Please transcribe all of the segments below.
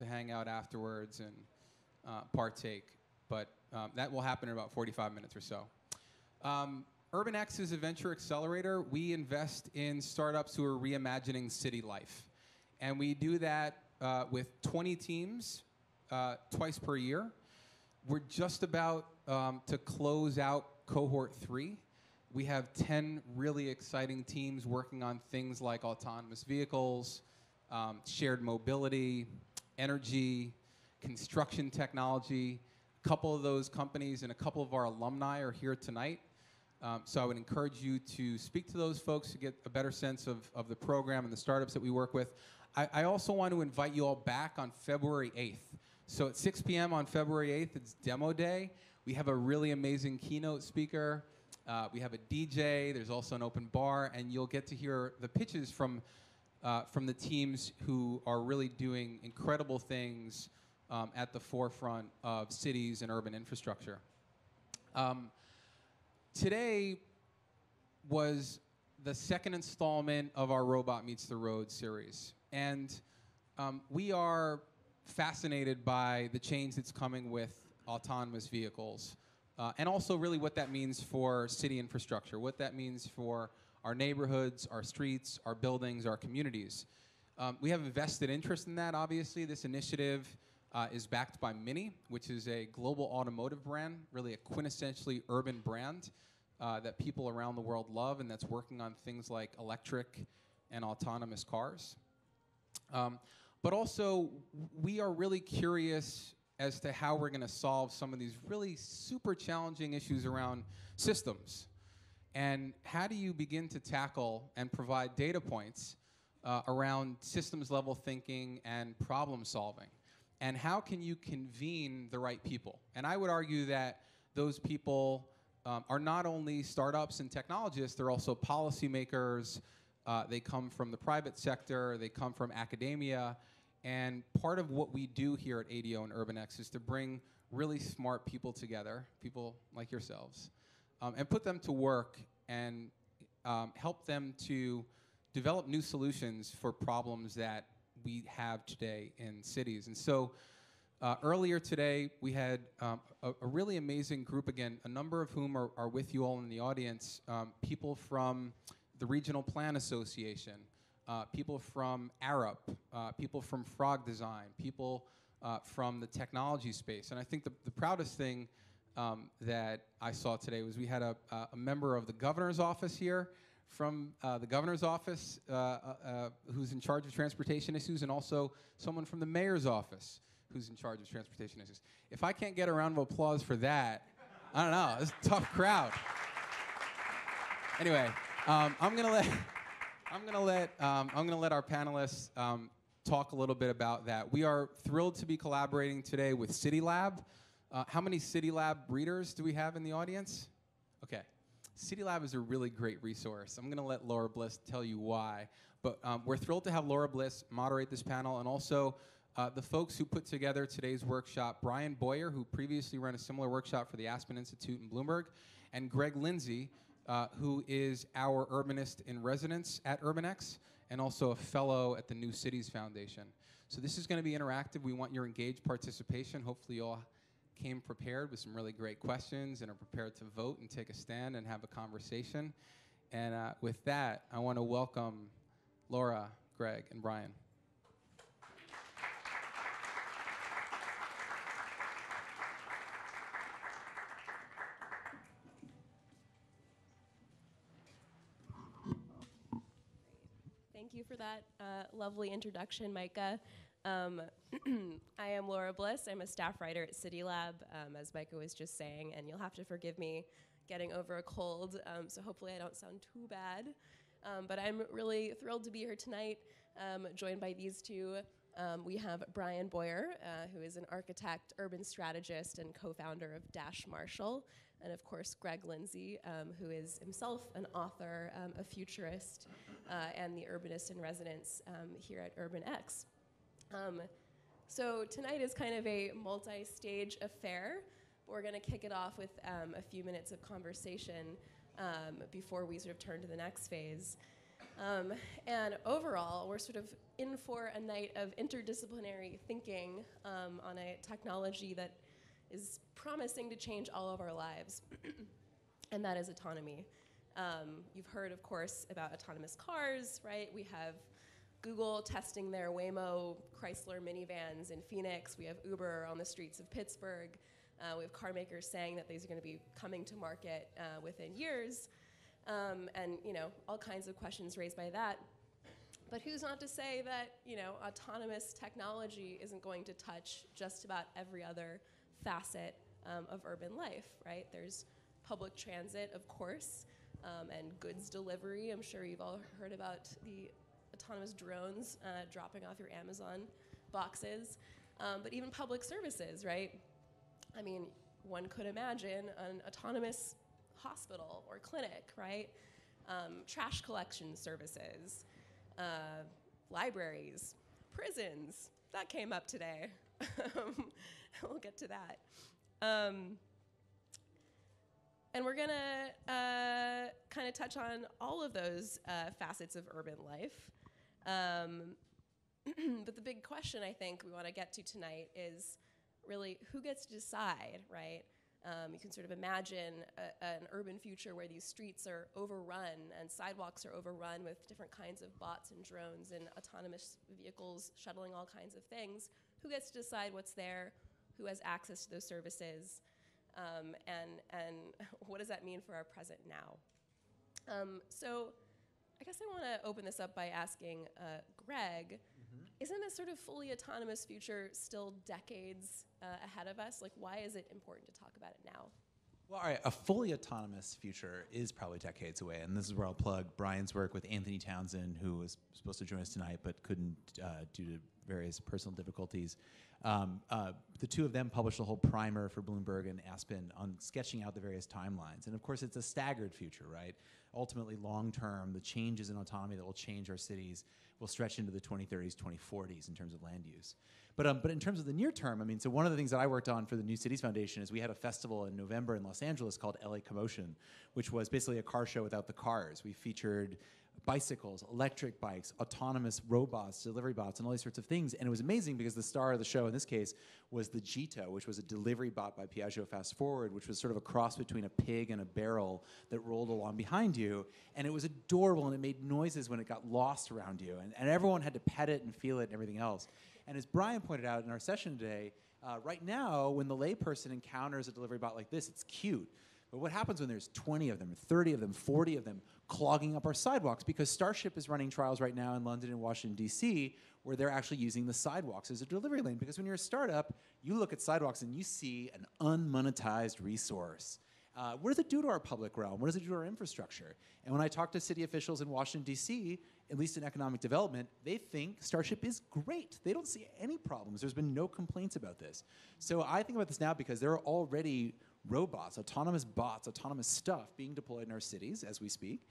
to hang out afterwards and partake. But that will happen in about 45 minutes or so. UrbanX is a venture accelerator. We invest in startups who are reimagining city life. And we do that with 20 teams twice per year. We're just about to close out cohort 3. We have 10 really exciting teams working on things like autonomous vehicles, shared mobility, energy, construction technology. A couple of those companies and a couple of our alumni are here tonight. So I would encourage you to speak to those folks to get a better sense of the program and the startups that we work with. I also want to invite you all back on February 8th. So at 6 p.m. on February 8th, it's demo day. We have a really amazing keynote speaker. We have a DJ. There's also an open bar. And you'll get to hear the pitches from the teams who are really doing incredible things at the forefront of cities and urban infrastructure. Today was the second installment of our Robot Meets the Road series. And we are fascinated by the change that's coming with autonomous vehicles. And also really what that means for city infrastructure, what that means for our neighborhoods, our streets, our buildings, our communities. We have a vested interest in that, obviously. This initiative is backed by Mini, which is a global automotive brand, really a quintessentially urban brand that people around the world love, and that's working on things like electric and autonomous cars. But also, we are really curious as to how we're going to solve some of these really super challenging issues around systems. And how do you begin to tackle and provide data points around systems level thinking and problem solving? And how can you convene the right people? And I would argue that those people are not only startups and technologists, they're also policymakers. They come from the private sector, they come from academia. And part of what we do here at ADO and UrbanX is to bring really smart people together, people like yourselves, and put them to work and help them to develop new solutions for problems that we have today in cities. And so earlier today, we had a really amazing group, again, a number of whom are with you all in the audience, people from the Regional Plan Association, people from Arup, people from Frog Design, people from the technology space. And I think the proudest thing that I saw today was we had a member of the governor's office here, from the governor's office who's in charge of transportation issues, and also someone from the mayor's office who's in charge of transportation issues. If I can't get a round of applause for that, I don't know, it's a tough crowd. Anyway, I'm gonna let our panelists talk a little bit about that. We are thrilled to be collaborating today with CityLab. How many CityLab readers do we have in the audience? Okay. CityLab is a really great resource. I'm going to let Laura Bliss tell you why. But we're thrilled to have Laura Bliss moderate this panel, and also the folks who put together today's workshop, Bryan Boyer, who previously ran a similar workshop for the Aspen Institute in Bloomberg, and Greg Lindsay, who is our urbanist in residence at UrbanX, and also a fellow at the New Cities Foundation. So this is going to be interactive. We want your engaged participation. Hopefully you all came prepared with some really great questions and are prepared to vote and take a stand and have a conversation. And with that, I want to welcome Laura, Greg, and Bryan. Thank you for that lovely introduction, Micah. I am Laura Bliss. I'm a staff writer at CityLab, as Micah was just saying, and you'll have to forgive me getting over a cold, so hopefully I don't sound too bad. But I'm really thrilled to be here tonight, joined by these two. We have Bryan Boyer, who is an architect, urban strategist, and co-founder of Dash Marshall, and of course Greg Lindsay, who is himself an author, a futurist, and the urbanist in residence here at UrbanX. So tonight is kind of a multi-stage affair, but we're going to kick it off with a few minutes of conversation before we sort of turn to the next phase. And overall, we're sort of in for a night of interdisciplinary thinking on a technology that is promising to change all of our lives, and that is autonomy. You've heard, of course, about autonomous cars, right? We have Google testing their Waymo Chrysler minivans in Phoenix. We have Uber on the streets of Pittsburgh. We have car makers saying that these are going to be coming to market within years. And, you know, all kinds of questions raised by that. But who's not to say that, you know, autonomous technology isn't going to touch just about every other facet of urban life, right? There's public transit, of course, and goods delivery. I'm sure you've all heard about the autonomous drones dropping off your Amazon boxes. But even public services, right? I mean, one could imagine an autonomous hospital or clinic, right? Trash collection services, libraries, prisons. That came up today. We'll get to that. And we're gonna kind of touch on all of those facets of urban life. But the big question I think we want to get to tonight is really who gets to decide, right? You can sort of imagine an urban future where these streets are overrun and sidewalks are overrun with different kinds of bots and drones and autonomous vehicles shuttling all kinds of things. Who gets to decide what's there? Who has access to those services? And what does that mean for our present now? So I guess I want to open this up by asking Greg, isn't this sort of fully autonomous future still decades ahead of us? Like, why is it important to talk about it now? Well, all right, a fully autonomous future is probably decades away, and this is where I'll plug Bryan's work with Anthony Townsend, who was supposed to join us tonight but couldn't due to various personal difficulties. The two of them published a whole primer for Bloomberg and Aspen on sketching out the various timelines. And of course, it's a staggered future, right? Ultimately, long term, the changes in autonomy that will change our cities will stretch into the 2030s, 2040s in terms of land use. But in terms of the near term, I mean, so one of the things that I worked on for the New Cities Foundation is we had a festival in November in Los Angeles called LA Commotion, which was basically a car show without the cars. We featured bicycles, electric bikes, autonomous robots, delivery bots, and all these sorts of things. And it was amazing because the star of the show in this case was the Jito, which was a delivery bot by Piaggio Fast Forward, which was sort of a cross between a pig and a barrel that rolled along behind you. And it was adorable, and it made noises when it got lost around you. And everyone had to pet it and feel it and everything else. And as Bryan pointed out in our session today, right now, when the layperson encounters a delivery bot like this, it's cute. But what happens when there's 20 of them, 30 of them, 40 of them clogging up our sidewalks? Because Starship is running trials right now in London and Washington, D.C., where they're actually using the sidewalks as a delivery lane. Because when you're a startup, you look at sidewalks and you see an unmonetized resource. What does it do to our public realm? What does it do to our infrastructure? And when I talk to city officials in Washington, D.C., at least in economic development, they think Starship is great. They don't see any problems. There's been no complaints about this. So I think about this now because there are already robots, autonomous bots, autonomous stuff being deployed in our cities as we speak.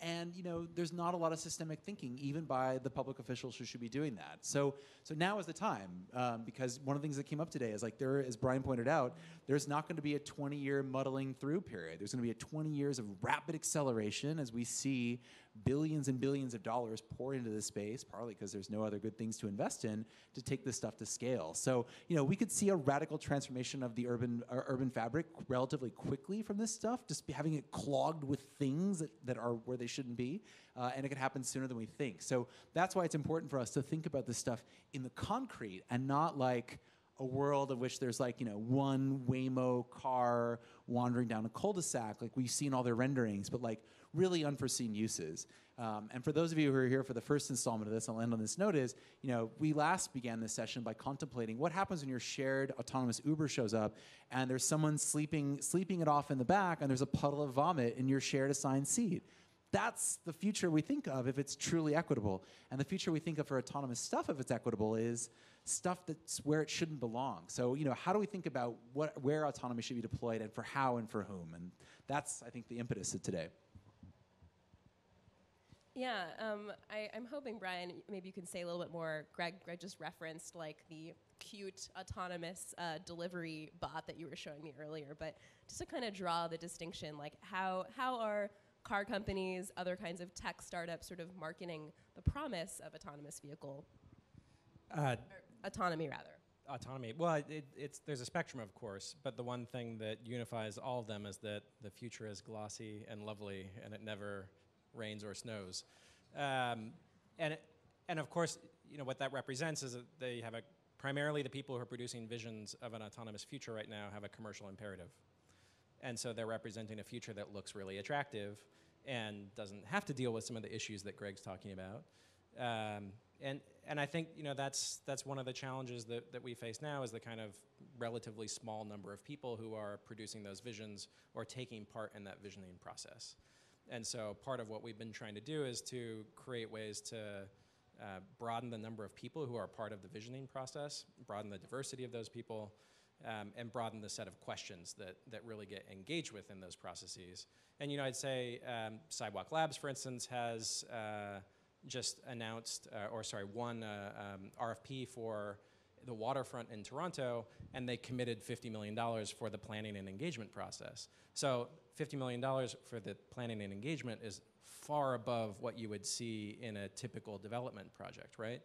And you know, there's not a lot of systemic thinking, even by the public officials who should be doing that. So now is the time, because one of the things that came up today is like as Bryan pointed out, there's not going to be a 20-year muddling through period. There's going to be a 20 years of rapid acceleration as we see billions and billions of dollars pour into this space, partly because there's no other good things to invest in, to take this stuff to scale. So, you know, we could see a radical transformation of the urban fabric relatively quickly from this stuff, just having it clogged with things that are where they shouldn't be, and it could happen sooner than we think. So that's why it's important for us to think about this stuff in the concrete and not like a world of which there's like, you know, one Waymo car wandering down a cul-de-sac like we've seen all their renderings, but like really unforeseen uses. And for those of you who are here for the first installment of this, I'll end on this note is, you know, we last began this session by contemplating what happens when your shared autonomous Uber shows up and there's someone sleeping it off in the back and there's a puddle of vomit in your shared assigned seat. That's the future we think of if it's truly equitable. And the future we think of for autonomous stuff, if it's equitable, is stuff that's where it shouldn't belong. So, you know, how do we think about where autonomy should be deployed and for how and for whom? And that's, I think, the impetus of today. Yeah, I'm hoping, Bryan, maybe you can say a little bit more. Greg just referenced like the cute autonomous delivery bot that you were showing me earlier, but just to kind of draw the distinction, like how are car companies, other kinds of tech startups sort of marketing the promise of autonomous vehicle, or autonomy rather? Autonomy. Well, there's a spectrum, of course, but the one thing that unifies all of them is that the future is glossy and lovely, and it never rains or snows. And of course, what that represents is that they have primarily the people who are producing visions of an autonomous future right now have a commercial imperative. And so they're representing a future that looks really attractive and doesn't have to deal with some of the issues that Greg's talking about. And I think that's one of the challenges that we face now is the kind of relatively small number of people who are producing those visions or taking part in that visioning process. And so part of what we've been trying to do is to create ways to broaden the number of people who are part of the visioning process, broaden the diversity of those people, and broaden the set of questions that really get engaged with in those processes. And I'd say Sidewalk Labs, for instance, has just announced, won RFP for the waterfront in Toronto, and they committed $50 million for the planning and engagement process. So $50 million for the planning and engagement is far above what you would see in a typical development project, right?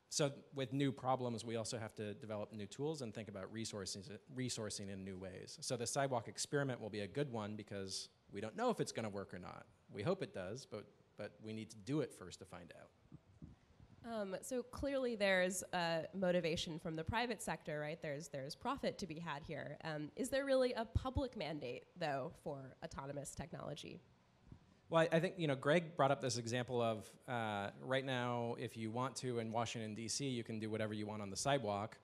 So with new problems, we also have to develop new tools and think about resourcing in new ways. So the sidewalk experiment will be a good one because we don't know if it's going to work or not. We hope it does, but we need to do it first to find out. So clearly there's motivation from the private sector, right? There's profit to be had here. Is there really a public mandate, though, for autonomous technology? Well, I think, Greg brought up this example of right now, if you want to in Washington, D.C., you can do whatever you want on the sidewalk.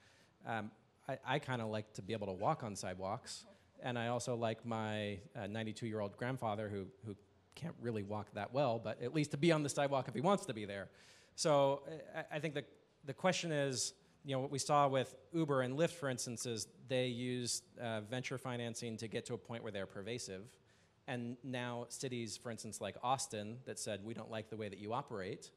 I kind of like to be able to walk on sidewalks. And I also like my 92-year-old grandfather who can't really walk that well, but at least to be on the sidewalk if he wants to be there. So I think the question is, what we saw with Uber and Lyft, for instance, is they used venture financing to get to a point where they're pervasive. And now cities, for instance, like Austin, that said, we don't like the way that you operate,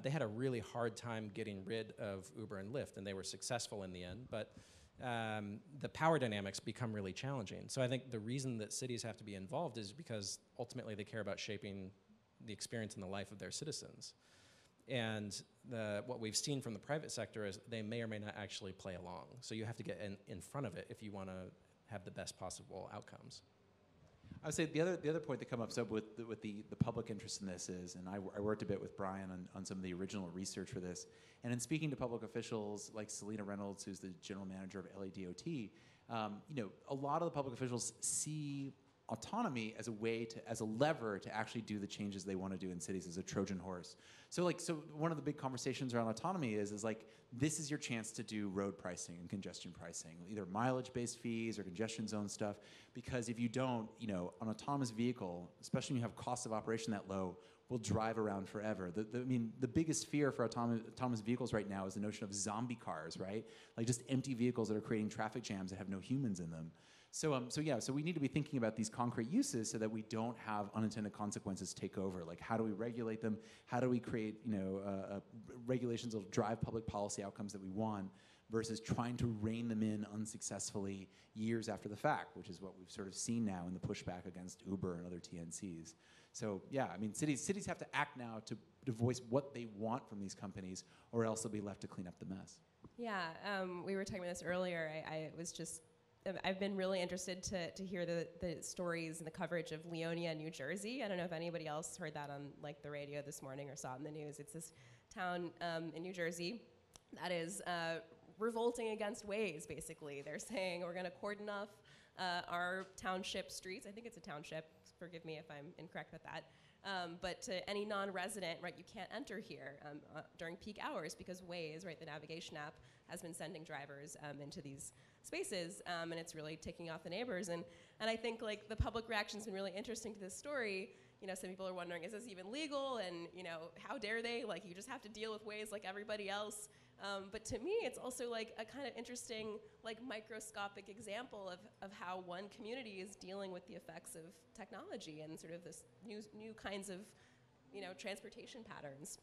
they had a really hard time getting rid of Uber and Lyft, and they were successful in the end. But the power dynamics become really challenging. So I think the reason that cities have to be involved is because ultimately they care about shaping the experience and the life of their citizens. And what we've seen from the private sector is they may or may not actually play along. So you have to get in front of it if you want to have the best possible outcomes. I would say the other point that comes up with the public interest in this is, and I worked a bit with Bryan on some of the original research for this, and in speaking to public officials like Selena Reynolds, who's the general manager of LADOT, a lot of the public officials see autonomy as a lever to actually do the changes they want to do in cities, as a Trojan horse. So one of the big conversations around autonomy is this is your chance to do road pricing and congestion pricing, either mileage-based fees or congestion zone stuff, because if you don't, an autonomous vehicle, especially when you have cost of operation that low, will drive around forever. The biggest fear for autonomous vehicles right now is the notion of zombie cars, right? Like just empty vehicles that are creating traffic jams that have no humans in them. So we need to be thinking about these concrete uses so that we don't have unintended consequences take over. Like, how do we regulate them? How do we create, regulations that will drive public policy outcomes that we want, versus trying to rein them in unsuccessfully years after the fact, which is what we've sort of seen now in the pushback against Uber and other TNCs. So cities have to act now to voice what they want from these companies, or else they'll be left to clean up the mess. Yeah, we were talking about this earlier. I've been really interested to hear the stories and the coverage of Leonia, New Jersey. I don't know if anybody else heard that on the radio this morning or saw it in the news. It's this town in New Jersey that is revolting against Waze, basically. They're saying we're going to cordon off our township streets. I think it's a township. Forgive me if I'm incorrect with that. But to any non-resident, right, you can't enter here during peak hours because Waze, right, the navigation app, has been sending drivers into these spaces, and it's really ticking off the neighbors. And I think the public reaction's been really interesting to this story. Some people are wondering, is this even legal? And how dare they? You just have to deal with Waze like everybody else. But to me, it's also a kind of interesting, microscopic example of how one community is dealing with the effects of technology and sort of this new kinds of, transportation patterns.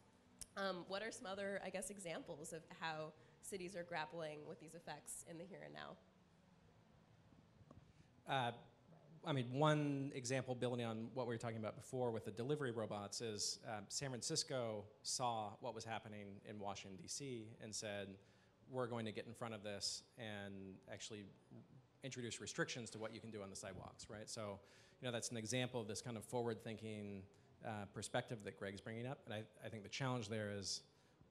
What are some other, examples of how cities are grappling with these effects in the here and now? I mean, one example building on what we were talking about before with the delivery robots is San Francisco saw what was happening in Washington, D.C. and said, we're going to get in front of this and actually introduce restrictions to what you can do on the sidewalks, right? So, that's an example of this kind of forward-thinking perspective that Greg's bringing up. And I think the challenge there is,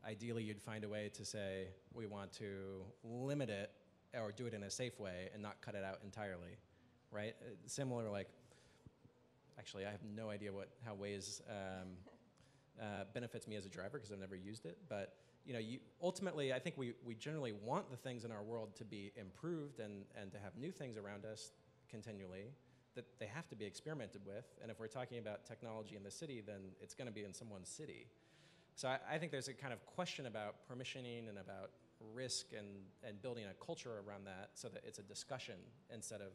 ideally, you'd find a way to say, we want to limit it or do it in a safe way and not cut it out entirely, right? Similar, like, actually, I have no idea how Waze benefits me as a driver because I've never used it. But ultimately, I think we generally want the things in our world to be improved and to have new things around us continually, that they have to be experimented with. And if we're talking about technology in the city, then it's going to be in someone's city. So I think there's a kind of question about permissioning and about risk and building a culture around that so that it's a discussion instead of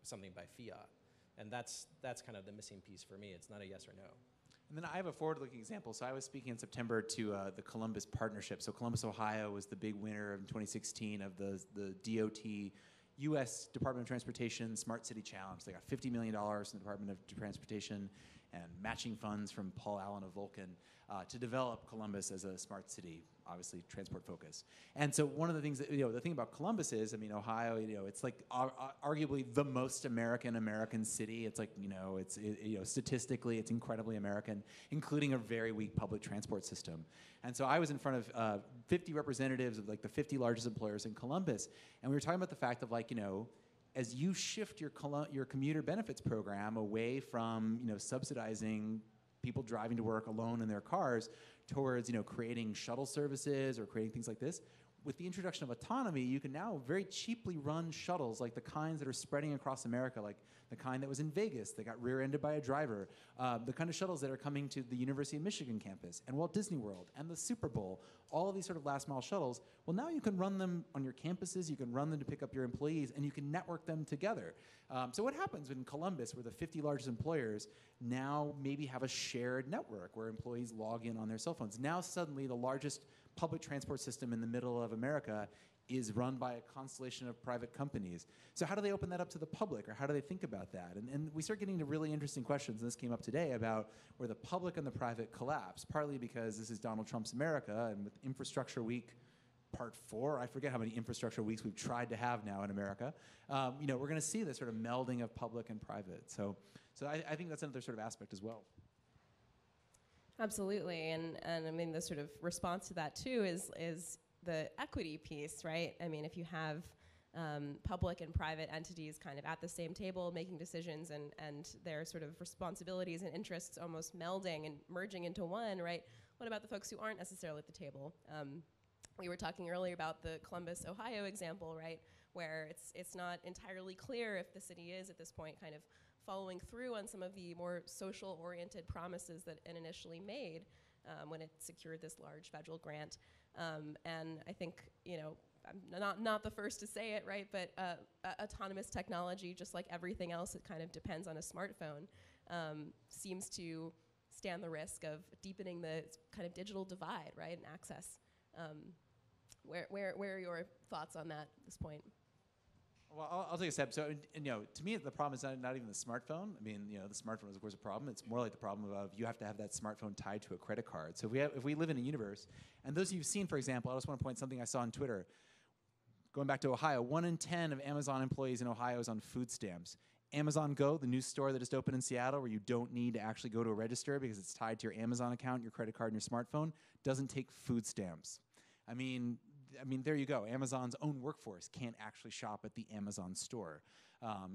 something by fiat. And that's kind of the missing piece for me. It's not a yes or no. And then I have a forward-looking example. So I was speaking in September to the Columbus Partnership. So Columbus, Ohio was the big winner in 2016 of the DOT, U.S. Department of Transportation Smart City Challenge. They got $50 million from the Department of Transportation and matching funds from Paul Allen of Vulcan to develop Columbus as a smart city, obviously transport focus. And so one of the things that, the thing about Columbus is, I mean, Ohio, it's like arguably the most American city. It's like, statistically, it's incredibly American, including a very weak public transport system. And so I was in front of 50 representatives of like the 50 largest employers in Columbus, and we were talking about the fact of like, as you shift your commuter benefits program away from subsidizing people driving to work alone in their cars towards creating shuttle services or creating things like this, with the introduction of autonomy, you can now very cheaply run shuttles like the kinds that are spreading across America, like the kind that was in Vegas that got rear-ended by a driver, the kind of shuttles that are coming to the University of Michigan campus and Walt Disney World and the Super Bowl, all of these sort of last-mile shuttles. Well, now you can run them on your campuses, you can run them to pick up your employees, and you can network them together. So what happens in Columbus, where the 50 largest employers now maybe have a shared network where employees log in on their cell phones? Now suddenly the largest public transport system in the middle of America is run by a constellation of private companies. So how do they open that up to the public, or how do they think about that? And we start getting to really interesting questions, and this came up today, about where the public and the private collapse, partly because this is Donald Trump's America, and with Infrastructure Week Part 4, I forget how many infrastructure weeks we've tried to have now in America, we're going to see this sort of melding of public and private. So I think that's another sort of aspect as well. Absolutely, and I mean the sort of response to that too is the equity piece, right? I mean, if you have public and private entities kind of at the same table making decisions and their sort of responsibilities and interests almost melding and merging into one, right? What about the folks who aren't necessarily at the table? We were talking earlier about the Columbus, Ohio example, right? Where it's not entirely clear if the city is at this point kind of following through on some of the more social-oriented promises that it initially made when it secured this large federal grant. And I think, I'm not the first to say it, right? But autonomous technology, just like everything else, it kind of depends on a smartphone, seems to stand the risk of deepening the kind of digital divide, right, and access. Where are your thoughts on that at this point? Well, I'll take a step. So, to me, the problem is not even the smartphone. I mean, the smartphone is, of course, a problem. It's more like the problem of you have to have that smartphone tied to a credit card. So if we live in a universe, and those of you who've seen, for example, I just want to point something I saw on Twitter. Going back to Ohio, 1 in 10 of Amazon employees in Ohio is on food stamps. Amazon Go, the new store that just opened in Seattle, where you don't need to actually go to a register because it's tied to your Amazon account, your credit card, and your smartphone, doesn't take food stamps. I mean, there you go. Amazon's own workforce can't actually shop at the Amazon store,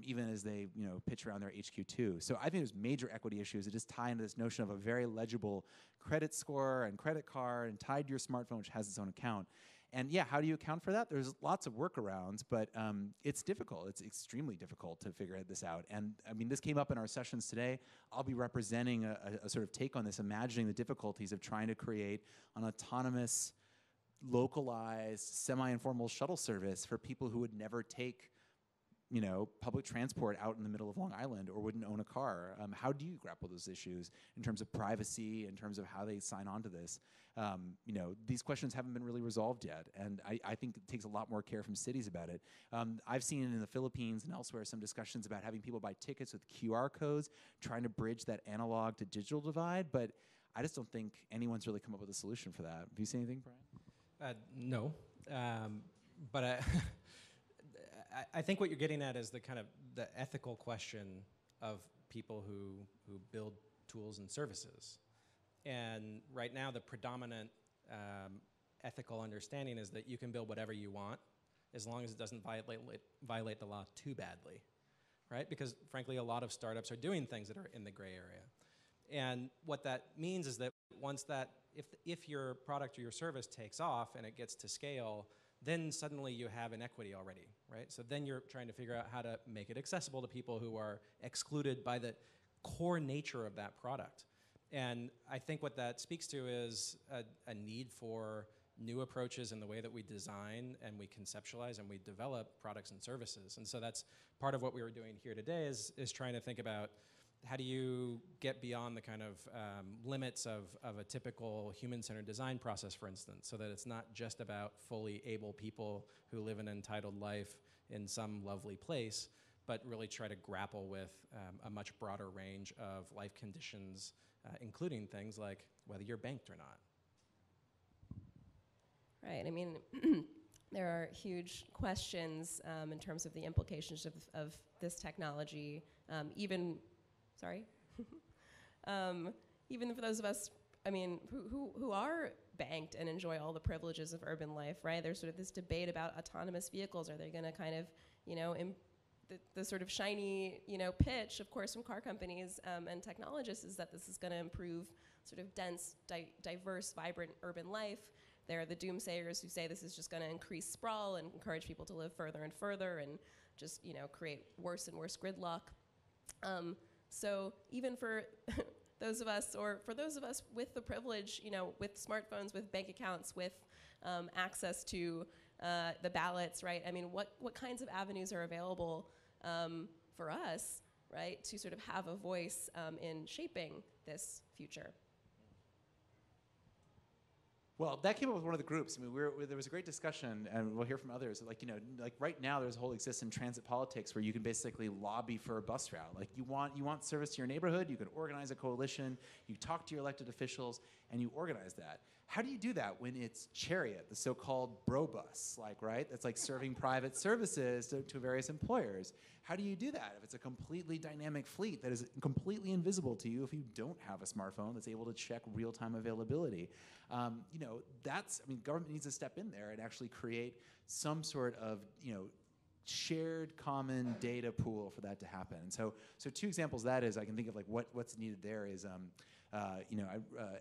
even as they, pitch around their HQ too. So I think there's major equity issues that just tie into this notion of a very legible credit score and credit card and tied to your smartphone, which has its own account. And yeah, how do you account for that? There's lots of workarounds, but it's difficult. It's extremely difficult to figure this out. And I mean, this came up in our sessions today. I'll be representing a sort of take on this, imagining the difficulties of trying to create an autonomous, localized, semi-informal shuttle service for people who would never take public transport out in the middle of Long Island or wouldn't own a car. How do you grapple those issues in terms of privacy, in terms of how they sign on to this? These questions haven't been really resolved yet, and I think it takes a lot more care from cities about it. I've seen in the Philippines and elsewhere some discussions about having people buy tickets with QR codes, trying to bridge that analog to digital divide, but I just don't think anyone's really come up with a solution for that. Have you seen anything, Bryan? No, but I think what you're getting at is the kind of the ethical question of people who build tools and services. And right now, the predominant ethical understanding is that you can build whatever you want as long as it doesn't violate the law too badly, right? Because frankly, a lot of startups are doing things that are in the gray area. And what that means is that once that, if your product or your service takes off and it gets to scale, then suddenly you have inequity already, right? So then you're trying to figure out how to make it accessible to people who are excluded by the core nature of that product. And I think what that speaks to is a need for new approaches in the way that we design and we conceptualize and we develop products and services. And so that's part of what we were doing here today is trying to think about how do you get beyond the kind of limits of a typical human-centered design process, for instance, so that it's not just about fully able people who live an entitled life in some lovely place, but really try to grapple with a much broader range of life conditions, including things like whether you're banked or not. Right. I mean, there are huge questions in terms of the implications of this technology, even for those of us, I mean, who are banked and enjoy all the privileges of urban life, right? There's sort of this debate about autonomous vehicles. Are they going to kind of, the sort of shiny, pitch, of course, from car companies and technologists is that this is going to improve sort of dense, diverse, vibrant urban life. There are the doomsayers who say this is just going to increase sprawl and encourage people to live further and further and just, create worse and worse gridlock. So even for those of us, or for those of us with the privilege, with smartphones, with bank accounts, with access to the ballots, right? I mean, what kinds of avenues are available for us, right, to sort of have a voice in shaping this future? Well, that came up with one of the groups. I mean, there was a great discussion, and we'll hear from others. Like right now, there's a whole existing transit politics where you can basically lobby for a bus route. Like you want service to your neighborhood, you can organize a coalition, you talk to your elected officials, and you organize that. How do you do that when it's Chariot, the so-called bro bus, right? That's like serving private services to various employers. How do you do that if it's a completely dynamic fleet that is completely invisible to you if you don't have a smartphone that's able to check real-time availability? Government needs to step in there and actually create some sort of, shared common data pool for that to happen. And so two examples of that is I can think of like what's needed there is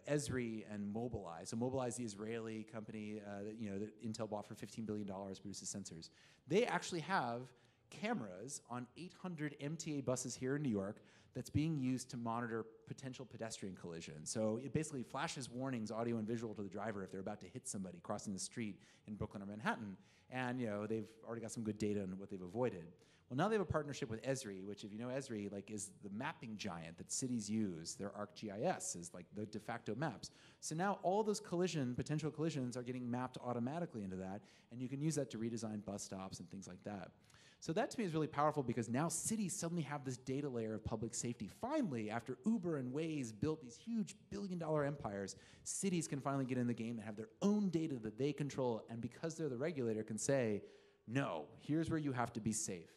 Esri and Mobileye. So Mobileye is the Israeli company that Intel bought for $15 billion, produces sensors. They actually have cameras on 800 MTA buses here in New York that's being used to monitor potential pedestrian collisions. So it basically flashes warnings, audio and visual, to the driver if they're about to hit somebody crossing the street in Brooklyn or Manhattan. And they've already got some good data on what they've avoided. Well, now they have a partnership with Esri, which, if you know Esri, is the mapping giant that cities use. Their ArcGIS is like the de facto maps. So now all those potential collisions are getting mapped automatically into that, and you can use that to redesign bus stops and things like that. So that to me is really powerful because now cities suddenly have this data layer of public safety. Finally, after Uber and Waze built these huge billion-dollar empires, cities can finally get in the game and have their own data that they control, and because they're the regulator, can say, no, here's where you have to be safe.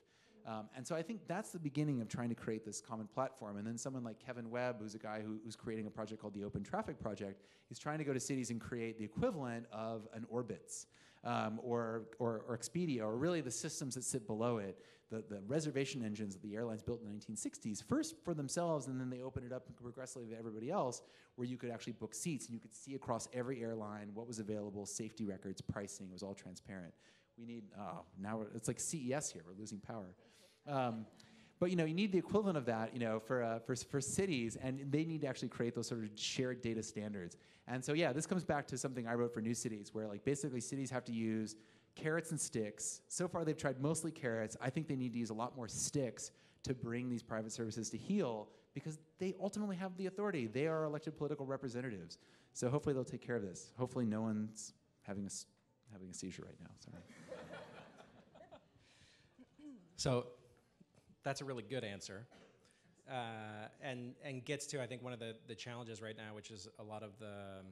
And so I think that's the beginning of trying to create this common platform. And then someone like Kevin Webb, who's a guy who's creating a project called the Open Traffic Project, is trying to go to cities and create the equivalent of an Orbitz or Expedia, or really the systems that sit below it, the reservation engines that the airlines built in the 1960s, first for themselves, and then they opened it up progressively to everybody else, where you could actually book seats, and you could see across every airline what was available, safety records, pricing. It was all transparent. We need, it's like CES here. We're losing power. But you need the equivalent of that, for cities, and they need to actually create those sort of shared data standards. And so this comes back to something I wrote for New Cities, where basically cities have to use carrots and sticks. So far, they've tried mostly carrots. I think they need to use a lot more sticks to bring these private services to heel, because they ultimately have the authority. They are elected political representatives. So hopefully they'll take care of this. Hopefully no one's having a seizure right now. Sorry. So that's a really good answer. And gets to, I think, one of the challenges right now, which is a lot of the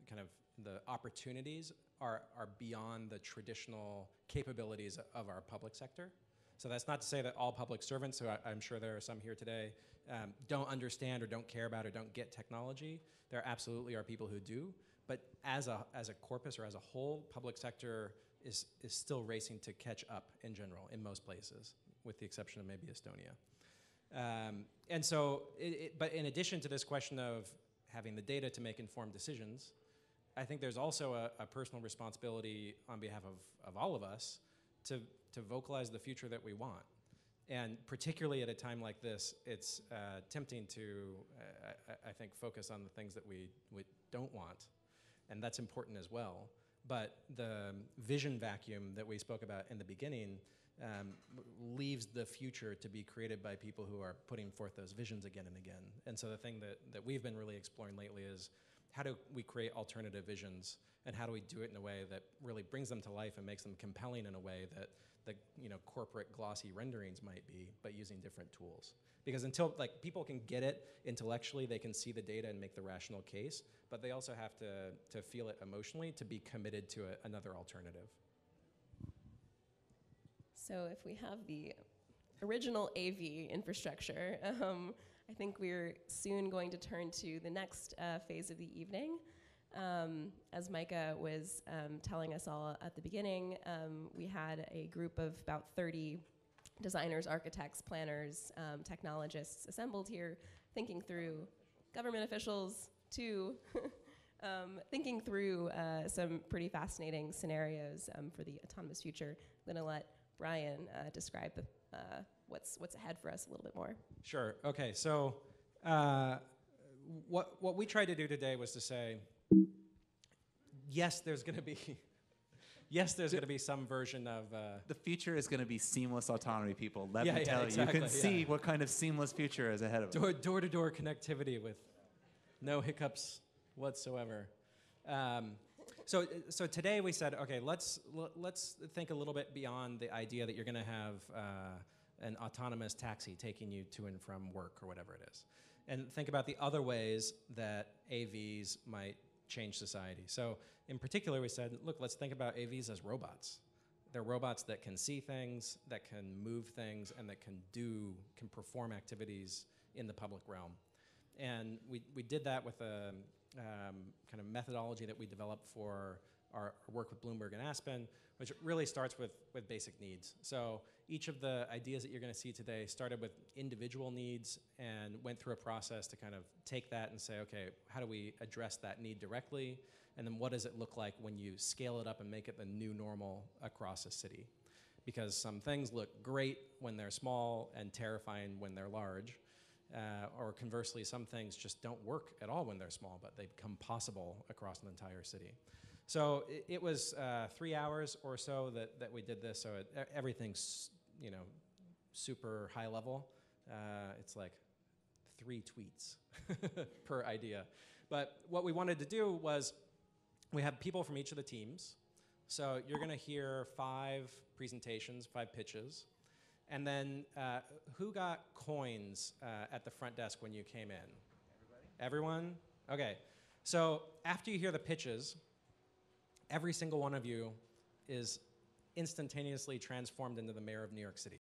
kind of the opportunities are beyond the traditional capabilities of our public sector. So that's not to say that all public servants, who I'm sure there are some here today, don't understand or don't care about or don't get technology. There absolutely are people who do. But as a corpus or as a whole, public sector is still racing to catch up in general in most places, with the exception of maybe Estonia. And so, but in addition to this question of having the data to make informed decisions, I think there's also a personal responsibility on behalf of all of us to vocalize the future that we want. And particularly at a time like this, it's tempting to, I think, focus on the things that we don't want. And that's important as well. But the vision vacuum that we spoke about in the beginning leaves the future to be created by people who are putting forth those visions again and again. And so the thing that we've been really exploring lately is, how do we create alternative visions, and how do we do it in a way that really brings them to life and makes them compelling in a way that the corporate glossy renderings might be, but using different tools. Because until people can get it intellectually, they can see the data and make the rational case, but they also have to feel it emotionally to be committed to another alternative. So if we have the original AV infrastructure, I think we're soon going to turn to the next phase of the evening. As Micah was telling us all at the beginning, we had a group of about 30 designers, architects, planners, technologists assembled here, thinking through government officials too, thinking through some pretty fascinating scenarios for the autonomous future. I'm going to let Bryan describe what's ahead for us a little bit more. Sure. Okay. So what we tried to do today was to say, yes, there's going to be some version of the future is going to be seamless autonomy, people. Let Yeah, me yeah, tell exactly, you can see what kind of seamless future is ahead of us. door-to-door connectivity with no hiccups whatsoever. So today we said, okay, let's think a little bit beyond the idea that you're going to have an autonomous taxi taking you to and from work or whatever it is, and think about the other ways that AVs might change society. So in particular, we said, look, let's think about AVs as robots. They're robots that can see things, that can move things, and that can perform activities in the public realm. And we did that with a kind of methodology that we developed for our work with Bloomberg and Aspen, which really starts with basic needs. So each of the ideas that you're going to see today started with individual needs and went through a process to kind of take that and say, okay, how do we address that need directly? And then what does it look like when you scale it up and make it the new normal across a city? Because some things look great when they're small and terrifying when they're large. Or conversely, some things just don't work at all when they're small, but they become possible across an entire city. So it was 3 hours or so that we did this. So everything's super high level. It's like 3 tweets per idea. But what we wanted to do was we have people from each of the teams. So you're going to hear 5 presentations, 5 pitches. And then who got coins at the front desk when you came in? Everyone? Okay. So after you hear the pitches, every single one of you is instantaneously transformed into the mayor of New York City.